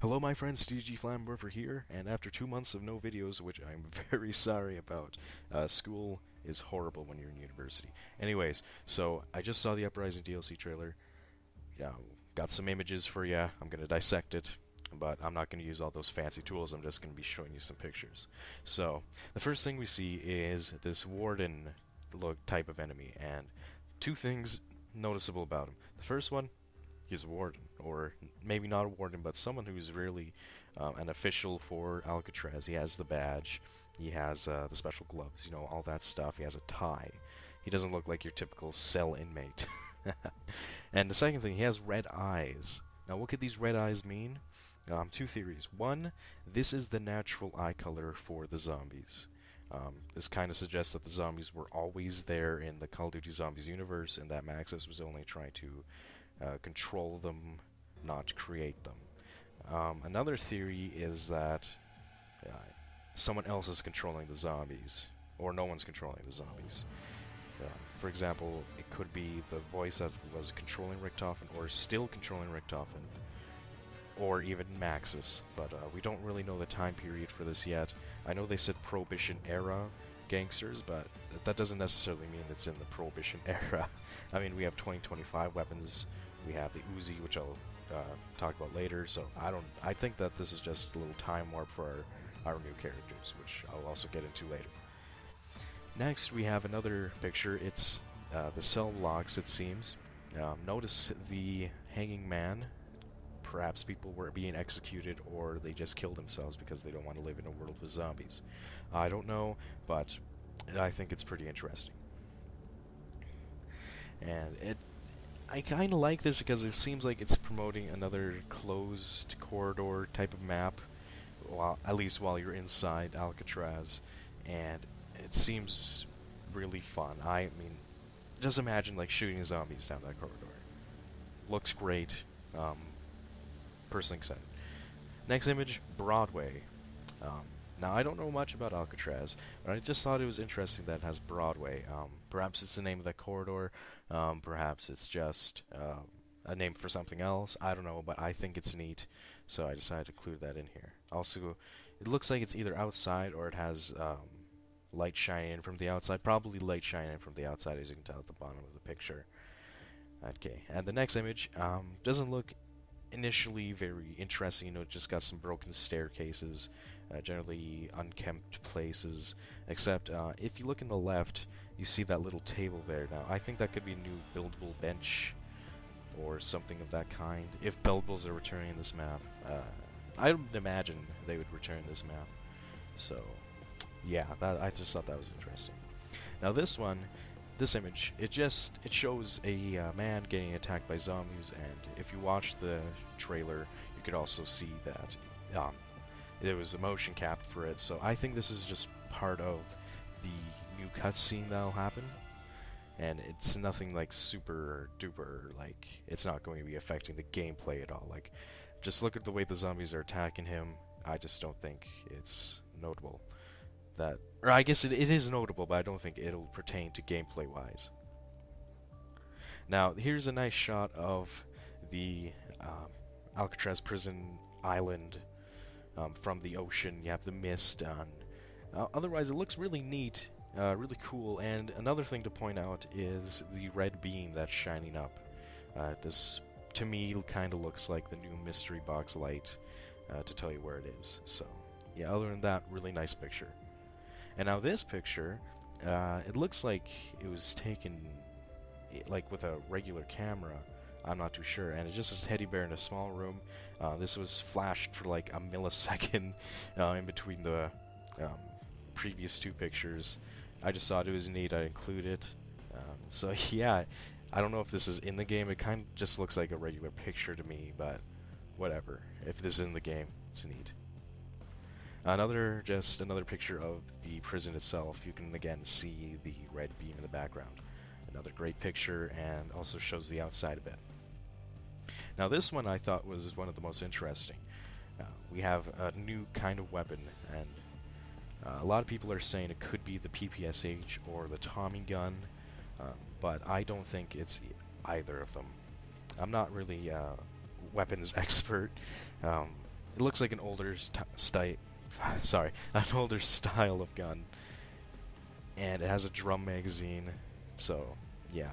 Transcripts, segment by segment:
Hello my friends, DG Flammenwerfer here, and after 2 months of no videos, which I'm very sorry about, school is horrible when you're in university. Anyways, so I just saw the Uprising DLC trailer, got some images for ya, I'm gonna dissect it, but I'm not gonna use all those fancy tools, I'm just gonna be showing you some pictures. So, the first thing we see is this Warden look type of enemy, and two things noticeable about him. The first one, he's a warden, or maybe not a warden, but someone who's really an official for Alcatraz. He has the badge, he has the special gloves, you know, all that stuff. He has a tie. He doesn't look like your typical cell inmate. And the second thing, he has red eyes. Now, what could these red eyes mean? Two theories. One, this is the natural eye color for the zombies. This kind of suggests that the zombies were always there in the Call of Duty Zombies universe, and that Maxis was only trying to control them, not create them. Another theory is that someone else is controlling the zombies, or no one's controlling the zombies. For example, it could be the voice that was controlling Richtofen, or still controlling Richtofen, or even Maxis, but we don't really know the time period for this yet. I know they said Prohibition era gangsters, but that doesn't necessarily mean it's in the Prohibition era. I mean, we have 2025 weapons, we have the Uzi, which I'll talk about later, so I think that this is just a little time warp for our new characters, which I'll also get into later. Next, we have another picture. It's the cell blocks, it seems. Notice the hanging man. Perhaps people were being executed, or they just killed themselves because they don't want to live in a world with zombies. I don't know, but I think it's pretty interesting. And I kind of like this because it seems like it's promoting another closed corridor type of map, at least while you're inside Alcatraz, and it seems really fun. I mean, just imagine like shooting zombies down that corridor. Looks great. Personally excited. Next image, Broadway. Now, I don't know much about Alcatraz, but I just thought it was interesting that it has Broadway. Perhaps it's the name of that corridor, perhaps it's just a name for something else, I don't know, but I think it's neat, so I decided to include that in here. Also, it looks like it's either outside or it has light shining in from the outside, probably light shining in from the outside, as you can tell at the bottom of the picture. Okay, and the next image doesn't look initially very interesting. You know, it just got some broken staircases, generally unkempt places, except if you look in the left, you see that little table there. Now, I think that could be a new buildable bench or something of that kind. If buildables are returning this map, I would imagine they would return this map. So, yeah, I just thought that was interesting. Now, this image, it shows a man getting attacked by zombies, and if you watch the trailer, you could also see that there was a motion capped for it, so I think this is just part of the new cutscene that'll happen, and it's nothing like super duper, like, it's not going to be affecting the gameplay at all. Like, just look at the way the zombies are attacking him. I just don't think it's notable. Or I guess it is notable, but I don't think it'll pertain to gameplay-wise. Now, here's a nice shot of the Alcatraz prison island from the ocean. You have the mist on. Otherwise, it looks really neat, really cool, and another thing to point out is the red beam that's shining up. This, to me, kind of looks like the new mystery box light to tell you where it is. So, yeah, other than that, really nice picture. And now this picture, it looks like it was taken like with a regular camera. I'm not too sure, and it's just a teddy bear in a small room. This was flashed for like a millisecond in between the previous two pictures. I just thought it was neat. I include it. So yeah, I don't know if this is in the game. It kind of just looks like a regular picture to me, but whatever. If this is in the game, it's neat. Another picture of the prison itself. You can again see the red beam in the background. Another great picture, and also shows the outside a bit. Now this one I thought was one of the most interesting. We have a new kind of weapon, and a lot of people are saying it could be the PPSH or the Tommy gun, but I don't think it's either of them. I'm not really a weapons expert. it looks like an older sorry, an older style of gun, and it has a drum magazine. So yeah,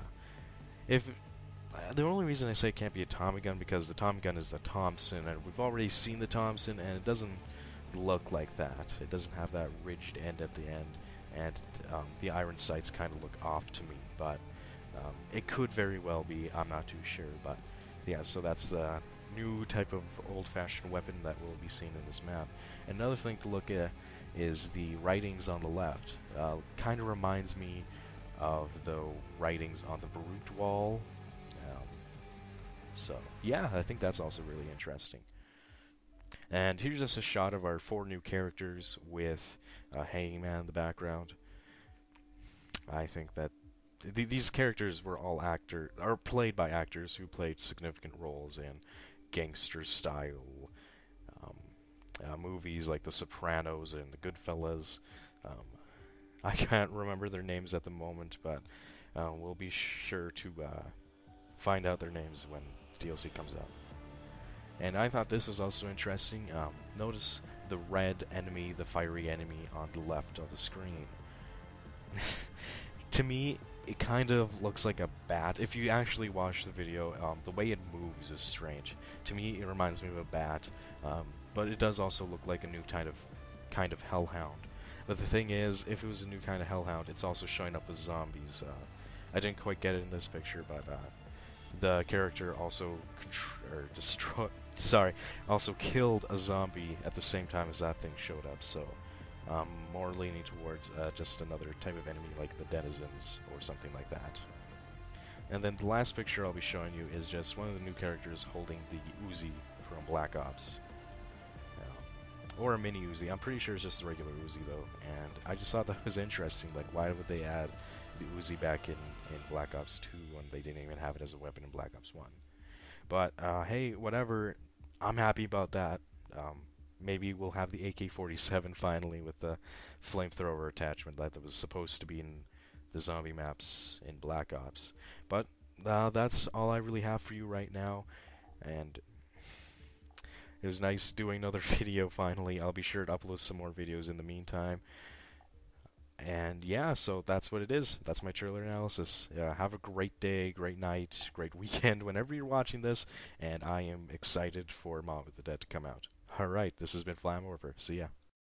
if the only reason I say it can't be a Tommy gun because the Tommy gun is the Thompson, and we've already seen the Thompson, and it doesn't look like that. It doesn't have that ridged end at the end, and the iron sights kind of look off to me. But it could very well be. I'm not too sure. But yeah, so that's the new type of old-fashioned weapon that will be seen in this map. Another thing to look at is the writings on the left. Kind of reminds me of the writings on the Varut wall. So yeah, I think that's also really interesting. And here's just a shot of our 4 new characters with Hanging Man in the background. I think that these characters were all played by actors who played significant roles in gangster-style movies like The Sopranos and The Goodfellas. I can't remember their names at the moment, but we'll be sure to find out their names when DLC comes out. And I thought this was also interesting. Notice the red enemy, the fiery enemy on the left of the screen. To me, it kind of looks like a bat. If you actually watch the video, the way it moves is strange. To me, it reminds me of a bat, but it does also look like a new kind of hellhound. But the thing is, if it was a new kind of hellhound, it's also showing up with zombies. I didn't quite get it in this picture, but the character also also killed a zombie at the same time as that thing showed up. So more leaning towards just another type of enemy like the denizens or something like that. And then the last picture I'll be showing you is just one of the new characters holding the Uzi from Black Ops. Or a mini Uzi. I'm pretty sure it's just a regular Uzi though, and I just thought that was interesting. Like, why would they add the Uzi back in Black Ops 2 when they didn't even have it as a weapon in Black Ops 1? But hey, whatever. I'm happy about that. Maybe we'll have the AK-47 finally with the flamethrower attachment that was supposed to be in the zombie maps in Black Ops. But that's all I really have for you right now, and it was nice doing another video finally. I'll be sure to upload some more videos in the meantime. And yeah, so that's what it is. That's my trailer analysis. Have a great day, great night, great weekend whenever you're watching this, and I am excited for Mom of the Dead to come out. Alright, this has been Flammenwerfer. See ya.